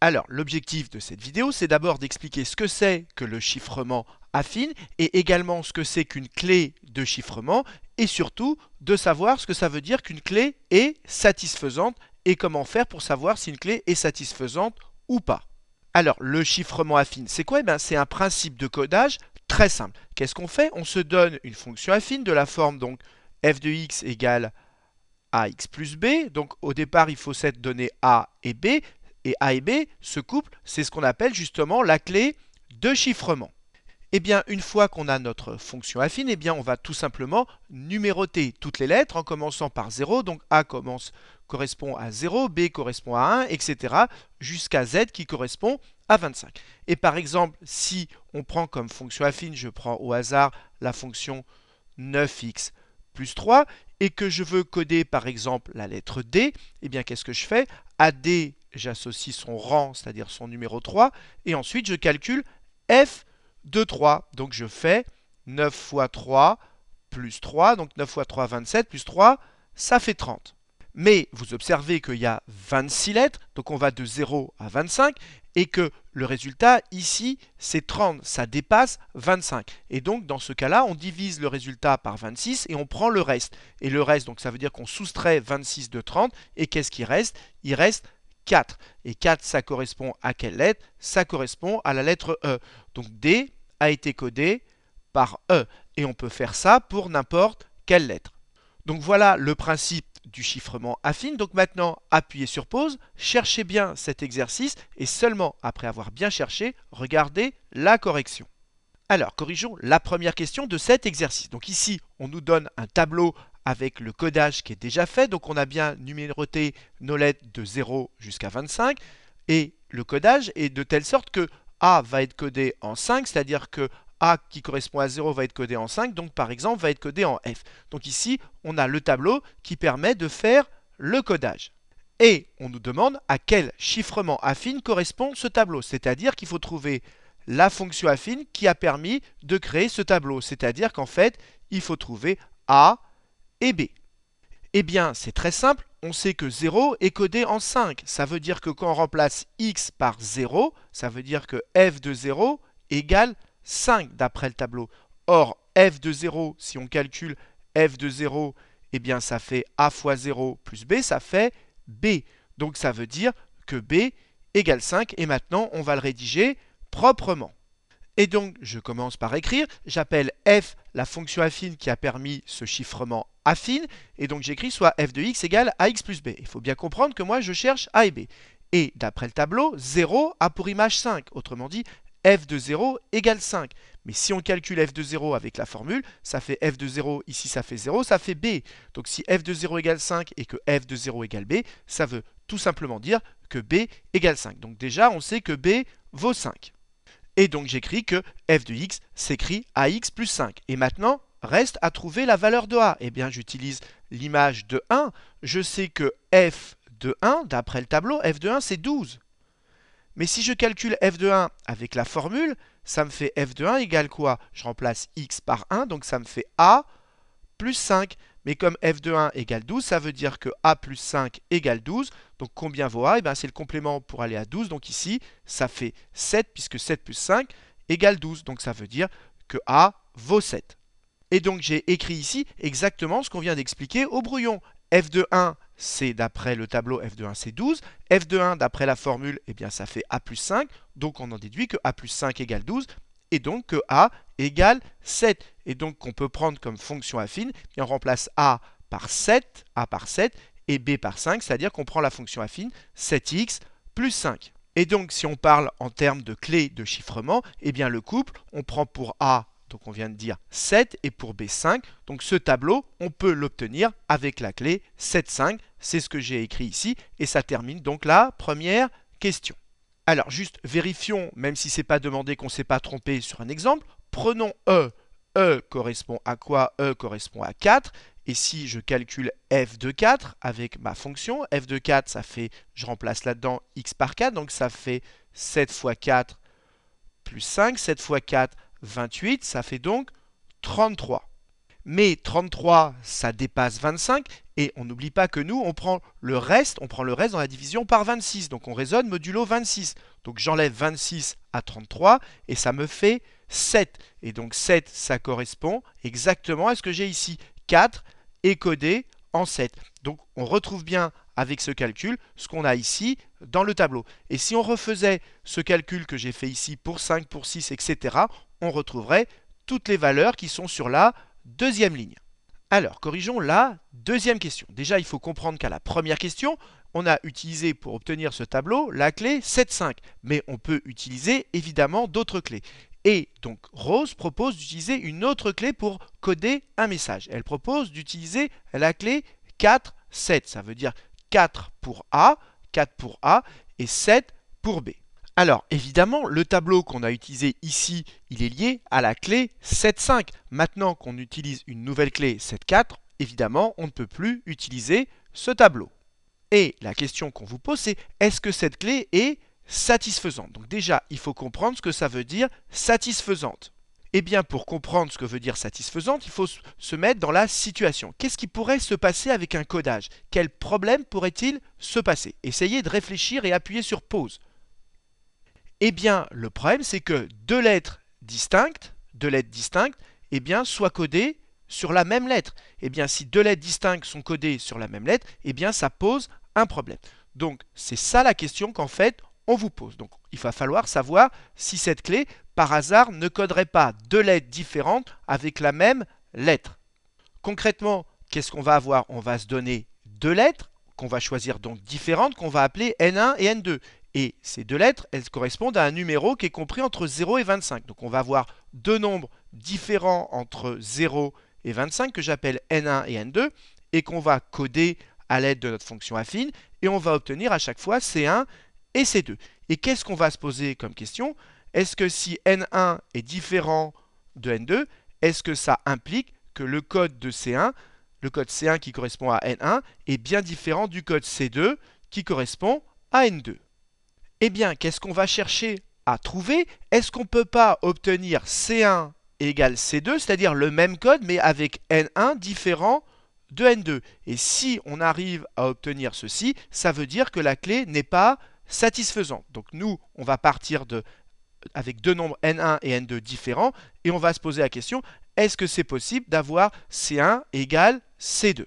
Alors, l'objectif de cette vidéo, c'est d'abord d'expliquer ce que c'est que le chiffrement affine et également ce que c'est qu'une clé de chiffrement et surtout de savoir ce que ça veut dire qu'une clé est satisfaisante et comment faire pour savoir si une clé est satisfaisante ou pas. Alors, le chiffrement affine, c'est quoi? C'est un principe de codage très simple. Qu'est-ce qu'on fait? On se donne une fonction affine de la forme donc f de x égale ax plus b. Donc, au départ, il faut s'être donné a et b. Et a et b, ce couple, c'est ce qu'on appelle justement la clé de chiffrement. Et bien, une fois qu'on a notre fonction affine, on va tout simplement numéroter toutes les lettres en commençant par 0. Donc A correspond à 0, B correspond à 1, etc. jusqu'à Z qui correspond à 25. Et par exemple, si on prend comme fonction affine, je prends au hasard la fonction 9x plus 3, et que je veux coder par exemple la lettre D, qu'est-ce que je fais? À D, j'associe son rang, c'est-à-dire son numéro 3, et ensuite je calcule f de 3. Donc je fais 9 fois 3 plus 3, donc 9 fois 3, 27, plus 3, ça fait 30. Mais vous observez qu'il y a 26 lettres, donc on va de 0 à 25, et que le résultat ici, c'est 30, ça dépasse 25. Et donc dans ce cas-là, on divise le résultat par 26 et on prend le reste. Et le reste, donc ça veut dire qu'on soustrait 26 de 30, et qu'est-ce qui reste? Il reste 4. Et 4, ça correspond à quelle lettre? Ça correspond à la lettre E. Donc D a été codé par E. Et on peut faire ça pour n'importe quelle lettre. Donc voilà le principe du chiffrement affine. Donc maintenant, appuyez sur pause, cherchez bien cet exercice et seulement après avoir bien cherché, regardez la correction. Alors, corrigeons la première question de cet exercice. Donc ici, on nous donne un tableau avec le codage qui est déjà fait. Donc on a bien numéroté nos lettres de 0 jusqu'à 25. Et le codage est de telle sorte que A va être codé en 5, c'est-à-dire que A qui correspond à 0 va être codé en 5, donc par exemple va être codé en F. Donc ici, on a le tableau qui permet de faire le codage. Et on nous demande à quel chiffrement affine correspond ce tableau, c'est-à-dire qu'il faut trouver la fonction affine qui a permis de créer ce tableau, c'est-à-dire qu'en fait, il faut trouver A et B. Eh bien, c'est très simple, on sait que 0 est codé en 5. Ça veut dire que quand on remplace x par 0, ça veut dire que f de 0 égale 5 d'après le tableau. Or, f de 0, si on calcule f de 0, ça fait a fois 0 plus b, ça fait b. Donc ça veut dire que b égale 5. Et maintenant, on va le rédiger proprement. Et donc, je commence par écrire, j'appelle f la fonction affine qui a permis ce chiffrement affine, et donc j'écris soit f de x égale ax plus b. Il faut bien comprendre que moi, je cherche a et b. Et d'après le tableau, 0 a pour image 5, autrement dit, f de 0 égale 5. Mais si on calcule f de 0 avec la formule, ça fait f de 0, ici ça fait 0, ça fait b. Donc si f de 0 égale 5 et que f de 0 égale b, ça veut tout simplement dire que b égale 5. Donc déjà, on sait que b vaut 5. Et donc j'écris que f de x s'écrit ax plus 5. Et maintenant, reste à trouver la valeur de a. J'utilise l'image de 1. Je sais que f de 1, d'après le tableau, f de 1 c'est 12. Mais si je calcule f de 1 avec la formule, ça me fait f de 1 égale quoi? Je remplace x par 1, donc ça me fait a plus 5. Mais comme f de 1 égale 12, ça veut dire que a plus 5 égale 12. Donc combien vaut a? C'est le complément pour aller à 12. Donc ici, ça fait 7, puisque 7 plus 5 égale 12. Donc ça veut dire que a vaut 7. Et donc j'ai écrit ici exactement ce qu'on vient d'expliquer au brouillon. F de 1, c'est d'après le tableau, f de 1 c'est 12. F de 1, d'après la formule, ça fait a plus 5. Donc on en déduit que a plus 5 égale 12. Et donc que a égale 7. Et donc qu'on peut prendre comme fonction affine, on remplace a par 7 et b par 5, c'est-à-dire qu'on prend la fonction affine 7x plus 5. Et donc si on parle en termes de clé de chiffrement, le couple, on prend pour a, donc on vient de dire 7, et pour b 5. Donc ce tableau, on peut l'obtenir avec la clé 7, 5. C'est ce que j'ai écrit ici, et ça termine donc la première question. Alors, juste vérifions, même si ce n'est pas demandé qu'on ne s'est pas trompé sur un exemple. Prenons E. E correspond à quoi? E correspond à 4. Et si je calcule f de 4 avec ma fonction, f de 4, ça fait, je remplace là-dedans x par 4, donc ça fait 7 fois 4 plus 5. 7 fois 4, 28, ça fait donc 33. mais 33, ça dépasse 25, et on n'oublie pas que nous, on prend le reste dans la division par 26, donc on raisonne modulo 26. Donc j'enlève 26 à 33, et ça me fait 7. Et donc 7, ça correspond exactement à ce que j'ai ici. 4 est codé en 7. Donc on retrouve bien avec ce calcul ce qu'on a ici dans le tableau. Et si on refaisait ce calcul que j'ai fait ici pour 5, pour 6, etc., on retrouverait toutes les valeurs qui sont sur la deuxième ligne. Alors, corrigeons la deuxième question. Déjà, il faut comprendre qu'à la première question, on a utilisé pour obtenir ce tableau la clé 7,5. Mais on peut utiliser évidemment d'autres clés. Et donc, Rose propose d'utiliser une autre clé pour coder un message. Elle propose d'utiliser la clé 4,7. Ça veut dire 4 pour A et 7 pour B. Alors, évidemment, le tableau qu'on a utilisé ici, il est lié à la clé 7,5. Maintenant qu'on utilise une nouvelle clé 7,4, évidemment, on ne peut plus utiliser ce tableau. Et la question qu'on vous pose, c'est est-ce que cette clé est satisfaisante? Donc déjà, il faut comprendre ce que ça veut dire satisfaisante. Eh bien, pour comprendre ce que veut dire satisfaisante, il faut se mettre dans la situation. Qu'est-ce qui pourrait se passer avec un codage? Quel problème pourrait-il se passer? Essayez de réfléchir et appuyer sur pause. Eh bien, le problème, c'est que deux lettres distinctes, eh bien, soient codées sur la même lettre. Eh bien, si deux lettres distinctes sont codées sur la même lettre, eh bien, ça pose un problème. Donc, c'est ça la question qu'en fait, on vous pose. Donc, il va falloir savoir si cette clé, par hasard, ne coderait pas deux lettres différentes avec la même lettre. Concrètement, qu'est-ce qu'on va avoir? On va se donner deux lettres qu'on va choisir donc différentes, qu'on va appeler N1 et N2. Et ces deux lettres, elles correspondent à un numéro qui est compris entre 0 et 25. Donc on va avoir deux nombres différents entre 0 et 25 que j'appelle N1 et N2 et qu'on va coder à l'aide de notre fonction affine et on va obtenir à chaque fois C1 et C2. Et qu'est-ce qu'on va se poser comme question? Est-ce que si N1 est différent de N2, est-ce que ça implique que le code de C1, le code C1 qui correspond à N1, est bien différent du code C2 qui correspond à N2? Eh bien, qu'est-ce qu'on va chercher à trouver? Est-ce qu'on ne peut pas obtenir C1 égale C2, c'est-à-dire le même code, mais avec N1 différent de N2? Et si on arrive à obtenir ceci, ça veut dire que la clé n'est pas satisfaisante. Donc nous, on va partir avec deux nombres N1 et N2 différents, et on va se poser la question, est-ce que c'est possible d'avoir C1 égale C2?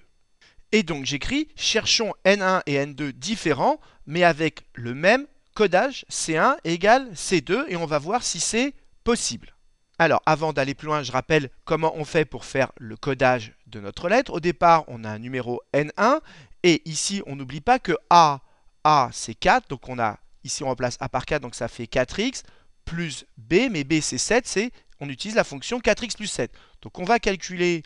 Et donc j'écris, cherchons N1 et N2 différents, mais avec le même codage C1 égale C2 et on va voir si c'est possible. Alors avant d'aller plus loin, je rappelle comment on fait pour faire le codage de notre lettre. Au départ, on a un numéro N1 et ici, on n'oublie pas que A c'est 4, donc ici on remplace A par 4, donc ça fait 4x plus B, mais B c'est 7, on utilise la fonction 4x plus 7. Donc on va calculer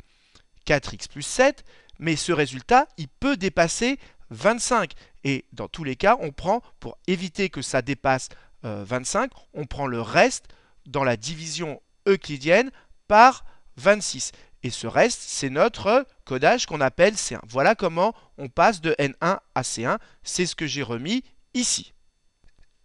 4x plus 7, mais ce résultat, il peut dépasser 25. Et dans tous les cas, on prend, pour éviter que ça dépasse 25, on prend le reste dans la division euclidienne par 26. Et ce reste, c'est notre codage qu'on appelle C1. Voilà comment on passe de N1 à C1. C'est ce que j'ai remis ici.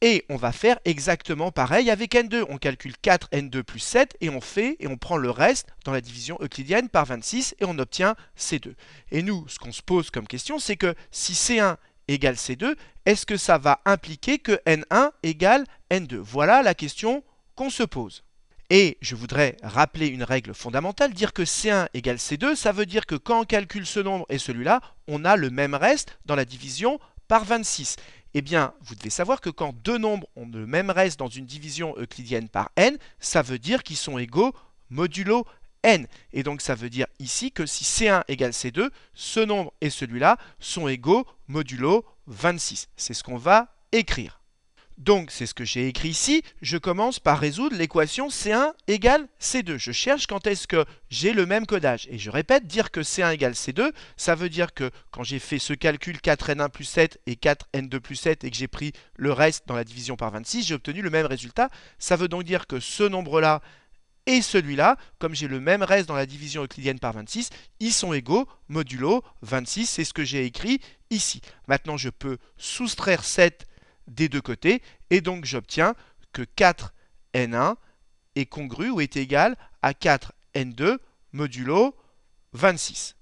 Et on va faire exactement pareil avec N2. On calcule 4 N2 plus 7 et on prend le reste dans la division euclidienne par 26 et on obtient C2. Et nous, ce qu'on se pose comme question, c'est que si C1 égale C2, est-ce que ça va impliquer que N1 égale N2? Voilà la question qu'on se pose. Et je voudrais rappeler une règle fondamentale, dire que C1 égale C2, ça veut dire que quand on calcule ce nombre et celui-là, on a le même reste dans la division par 26. Eh bien, vous devez savoir que quand deux nombres ont le même reste dans une division euclidienne par n, ça veut dire qu'ils sont égaux modulo n. Et donc ça veut dire ici que si C1 égale C2, ce nombre et celui-là sont égaux modulo 26. C'est ce qu'on va écrire. Donc c'est ce que j'ai écrit ici. Je commence par résoudre l'équation C1 égale C2. Je cherche quand est-ce que j'ai le même codage. Et je répète, dire que C1 égale C2, ça veut dire que quand j'ai fait ce calcul 4n1 plus 7 et 4n2 plus 7 et que j'ai pris le reste dans la division par 26, j'ai obtenu le même résultat. Ça veut donc dire que ce nombre-là et celui-là, comme j'ai le même reste dans la division euclidienne par 26, ils sont égaux modulo 26. C'est ce que j'ai écrit ici. Maintenant, je peux soustraire 7 des deux côtés, et donc j'obtiens que 4n1 est congru ou est égal à 4n2 modulo 26.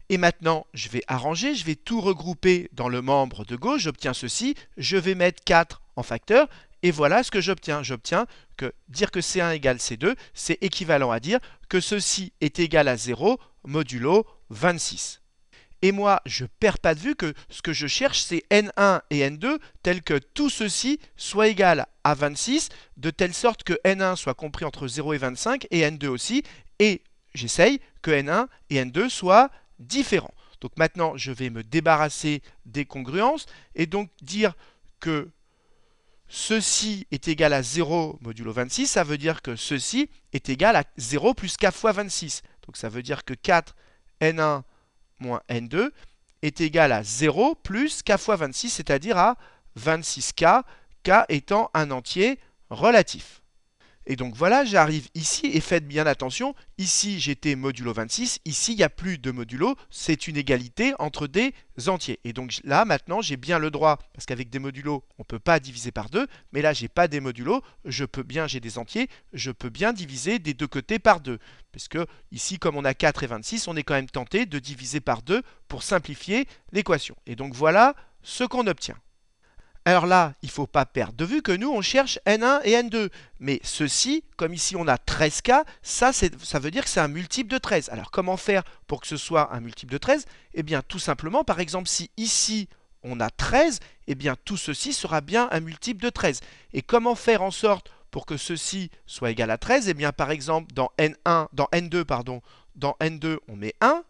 Et maintenant, je vais arranger, je vais tout regrouper dans le membre de gauche, j'obtiens ceci, je vais mettre 4 en facteur, et voilà ce que j'obtiens. J'obtiens que dire que C1 égale C2, c'est équivalent à dire que ceci est égal à 0 modulo 26. Et moi, je ne perds pas de vue que ce que je cherche, c'est N1 et N2, tel que tout ceci soit égal à 26, de telle sorte que N1 soit compris entre 0 et 25, et N2 aussi, et j'essaye que N1 et N2 soient différents. Donc maintenant, je vais me débarrasser des congruences, et donc dire que ceci est égal à 0 modulo 26, ça veut dire que ceci est égal à 0 plus k fois 26. Donc ça veut dire que 4 N1 moins N2 est égal à 0 plus k fois 26, c'est-à-dire à 26k, k étant un entier relatif. Et donc voilà, j'arrive ici, et faites bien attention, ici j'étais modulo 26, ici il n'y a plus de modulo, c'est une égalité entre des entiers. Et donc là, maintenant, j'ai bien le droit, parce qu'avec des modulos, on ne peut pas diviser par 2, mais là, j'ai pas des modulos, j'ai des entiers, je peux bien diviser des deux côtés par 2. Parce que ici, comme on a 4 et 26, on est quand même tenté de diviser par 2 pour simplifier l'équation. Et donc voilà ce qu'on obtient. Alors là, il ne faut pas perdre de vue que nous, on cherche N1 et N2. Mais ceci, comme ici on a 13K, ça veut dire que c'est un multiple de 13. Alors comment faire pour que ce soit un multiple de 13? Eh bien tout simplement, par exemple, si ici on a 13, eh bien tout ceci sera bien un multiple de 13. Et comment faire en sorte pour que ceci soit égal à 13? Eh bien par exemple, dans N2, dans N2 on met 1,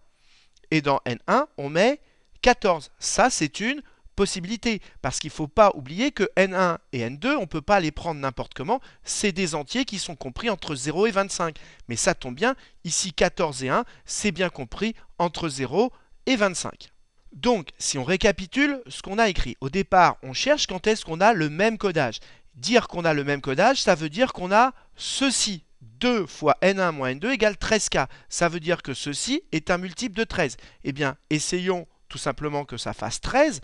et dans N1 on met 14. Ça c'est une possibilité, parce qu'il ne faut pas oublier que N1 et N2, on ne peut pas les prendre n'importe comment, c'est des entiers qui sont compris entre 0 et 25. Mais ça tombe bien, ici 14 et 1, c'est bien compris entre 0 et 25. Donc, si on récapitule ce qu'on a écrit, au départ, on cherche quand est-ce qu'on a le même codage. Dire qu'on a le même codage, ça veut dire qu'on a ceci. 2 fois N1 moins N2 égale 13K. Ça veut dire que ceci est un multiple de 13. Eh bien, essayons tout simplement que ça fasse 13,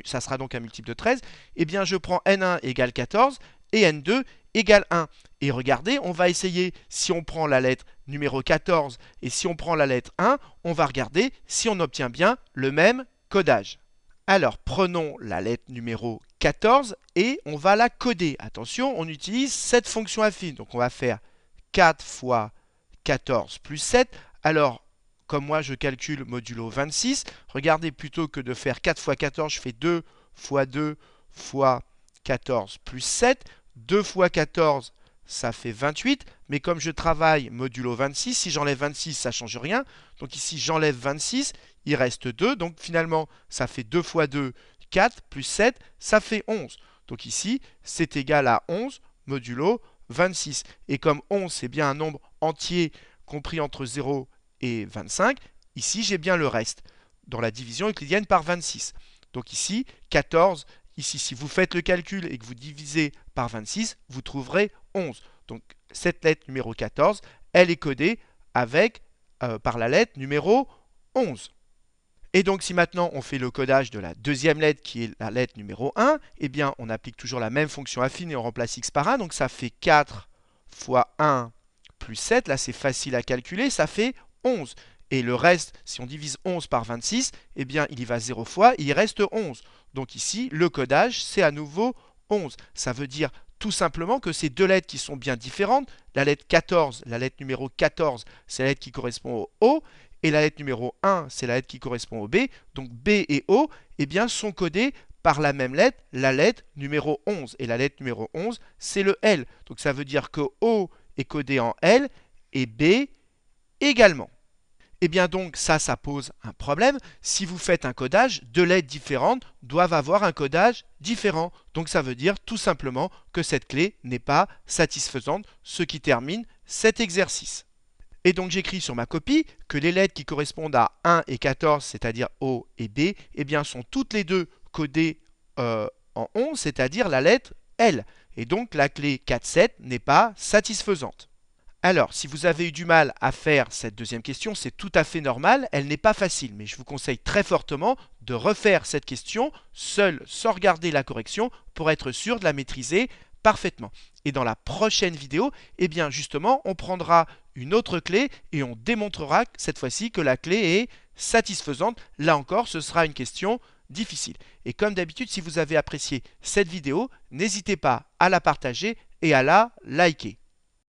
ça sera donc un multiple de 13, eh bien je prends N1 égale 14 et N2 égale 1. Et regardez, on va essayer, si on prend la lettre numéro 14 et si on prend la lettre 1, on va regarder si on obtient bien le même codage. Alors prenons la lettre numéro 14 et on va la coder. Attention, on utilise cette fonction affine, donc on va faire 4 fois 14 plus 7. Alors, comme moi je calcule modulo 26, regardez, plutôt que de faire 4 fois 14, je fais 2 fois 2 fois 14 plus 7. 2 fois 14, ça fait 28. Mais comme je travaille modulo 26, si j'enlève 26, ça ne change rien. Donc ici, j'enlève 26, il reste 2. Donc finalement, ça fait 2 fois 2, 4, plus 7, ça fait 11. Donc ici, c'est égal à 11 modulo 26. Et comme 11, c'est bien un nombre entier compris entre 0 et 25, ici j'ai bien le reste dans la division euclidienne par 26. Donc ici 14, ici si vous faites le calcul et que vous divisez par 26, vous trouverez 11. Donc cette lettre numéro 14, elle est codée par la lettre numéro 11. Et donc si maintenant on fait le codage de la deuxième lettre qui est la lettre numéro 1, eh bien on applique toujours la même fonction affine et on remplace x par 1. Donc ça fait 4 fois 1 plus 7, là c'est facile à calculer, ça fait 11. Et le reste, si on divise 11 par 26, eh bien il y va 0 fois, il reste 11. Donc ici, le codage, c'est à nouveau 11. Ça veut dire tout simplement que ces deux lettres qui sont bien différentes, la lettre 14, la lettre numéro 14, c'est la lettre qui correspond au O, et la lettre numéro 1, c'est la lettre qui correspond au B. Donc B et O, eh bien, sont codés par la même lettre, la lettre numéro 11. Et la lettre numéro 11, c'est le L. Donc ça veut dire que O est codé en L et B également. Et bien donc ça pose un problème. Si vous faites un codage, deux lettres différentes doivent avoir un codage différent. Donc ça veut dire tout simplement que cette clé n'est pas satisfaisante, ce qui termine cet exercice. Et donc j'écris sur ma copie que les lettres qui correspondent à 1 et 14, c'est-à-dire O et B, eh bien sont toutes les deux codées en 11, c'est-à-dire la lettre L. Et donc la clé 4,7 n'est pas satisfaisante. Alors, si vous avez eu du mal à faire cette deuxième question, c'est tout à fait normal, elle n'est pas facile, mais je vous conseille très fortement de refaire cette question seul, sans regarder la correction, pour être sûr de la maîtriser parfaitement. Et dans la prochaine vidéo, eh bien justement, on prendra une autre clé et on démontrera cette fois-ci que la clé est satisfaisante. Là encore, ce sera une question difficile. Et comme d'habitude, si vous avez apprécié cette vidéo, n'hésitez pas à la partager et à la liker.